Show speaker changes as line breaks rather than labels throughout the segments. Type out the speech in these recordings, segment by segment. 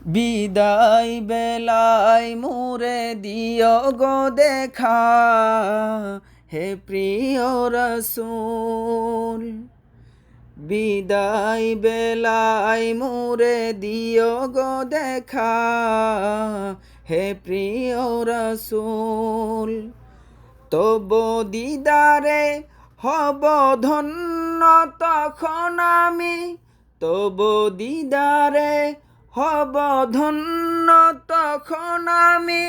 বিদায় বেলায় মোরে দিও গো দেখা, হে প্রিয় রসূল। বিদায় বেলায় মোরে দিও গো দেখা, হে প্রিয় রসূল। তব দিদারে হব ধন্য তখন আমি, তব দিদারে হব ধন্য তখন আমি।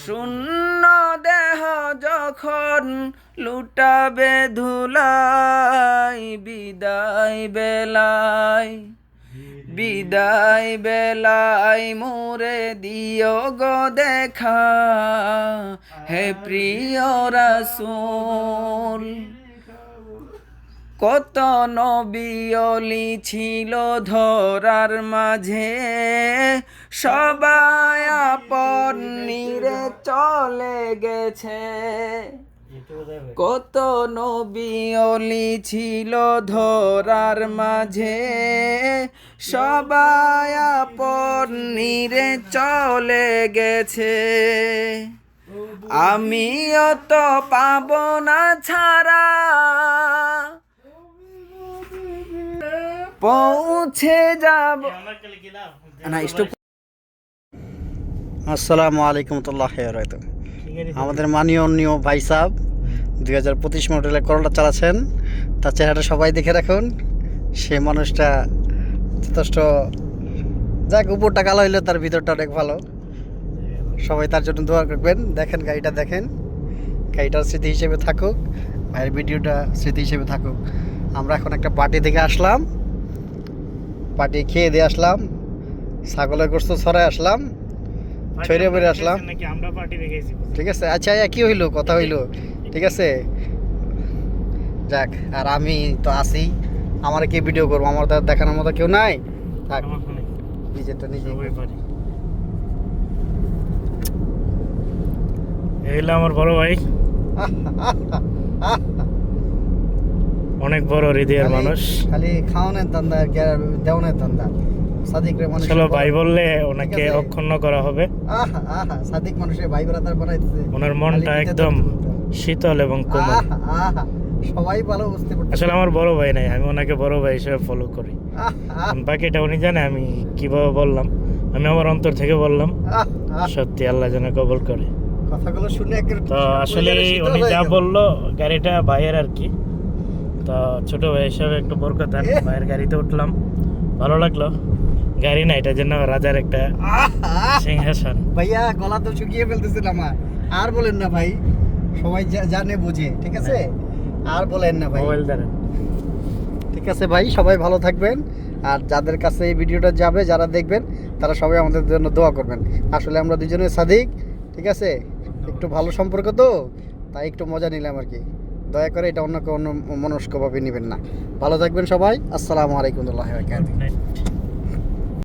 শূন্য দেহ যখন লুটাবে ধুলাই, বিদায় বেলায়, বিদায় বেলায় মোরে দিও গো দেখা, হে প্রিয় রাসূল। কত নবী ওলি ছিল ধরার মাঝে, সবাই আপন নিরে চলে গেছে। কত নবী ওলি ছিল ধরার মাঝে, সবাই আপন নিরে চলে গেছে। আমিও তো পাব না ছাড়া, পৌঁছে যাব না।
আসসালামু আলাইকুম রহমতুল্লাহ। আমাদের মাননীয় ভাই সাহেব 2025 মডেলের করোলা চালাচ্ছেন। তার চেহারাটা সবাই দেখে রাখুন। সে মানুষটা যথেষ্ট, যাক উপরটা কালো হইলে তার ভিতরটা অনেক ভালো। সবাই তার জন্য দোয়া করবেন। দেখেন গাড়িটা, দেখেন গাড়িটার স্মৃতি হিসেবে থাকুক, ভাইয়ের ভিডিওটা স্মৃতি হিসেবে থাকুক। আমরা এখন একটা পার্টি থেকে আসলাম, পার্টি খেয়ে দিয়ে আসলাম, ছাগলের গোস্ত ছড়ায় আসলাম, ছড়িয়ে বেড়ে আসলাম। ঠিক আছে, আচ্ছা কি হইলো, কথা হইলো, ঠিক আছে যাক। আর আমি তো আসি, আমার কি ভিডিও করবো, আমার তো দেখানোর মতো কেউ নাই। থাক, নিজেরটা নিজে।
এইলা আমার বড় ভাই, অনেক বড় হৃদয়ের মানুষ।
খালি খাওয়ানোর ধান্দা আর দেওয়ানোর ধান্দা। সাদিক রে মানুষ
চলো ভাই বললে ওনাকে অক্ষুণ্ণ করা হবে।
সাদিক মানুষের ভাই ব্রাদার বানাইতেছে।
ওনার মনটা একদম শীতল এবং কোমল।
সবাই ভালো বুঝতে পারছে।
আসলে আমার বড় ভাই নাই, আমি ওনাকে বড় ভাই হিসেবে ফলো করি। বাকিটা উনি জানে আমি কিভাবে বললাম, আমি আমার অন্তর থেকে বললাম। সত্যি আল্লাহ যেন কবুল করে।
কথাগুলো শুনে
তো আসলে উনি যা বললো, গাড়িটা ভাইয়ের আর কি। তো ছোট ভাই হিসাবে একটু বরকত আন, ভাইয়ের গাড়িতে উঠলাম, ভালো লাগলো। গাড়ি না, এটা যেন রাজার একটা সিংহাসন।
ভাইয়া গলা তো শুকিয়ে ফেলতেছিল আমার, আর বলেন না ভাই, সবাই জানে বুঝে, ঠিক আছে আর বলেন না ভাই।
মোবাইল ধরেন।
ঠিক আছে ভাই, সবাই ভালো থাকবেন। আর যাদের কাছে এই ভিডিওটা যাবে, যারা দেখবেন, তারা সবাই আমাদের জন্য দোয়া করবেন। আসলে আমরা দুজনে সাদিক, ঠিক আছে, একটু ভালো সম্পর্ক তো, তাই একটু মজা নিলাম আর কি। দয়া করে এটা অন্য মনস্কভাবে নেবেন না। ভালো থাকবেন সবাই। আসসালামু আলাইকুম।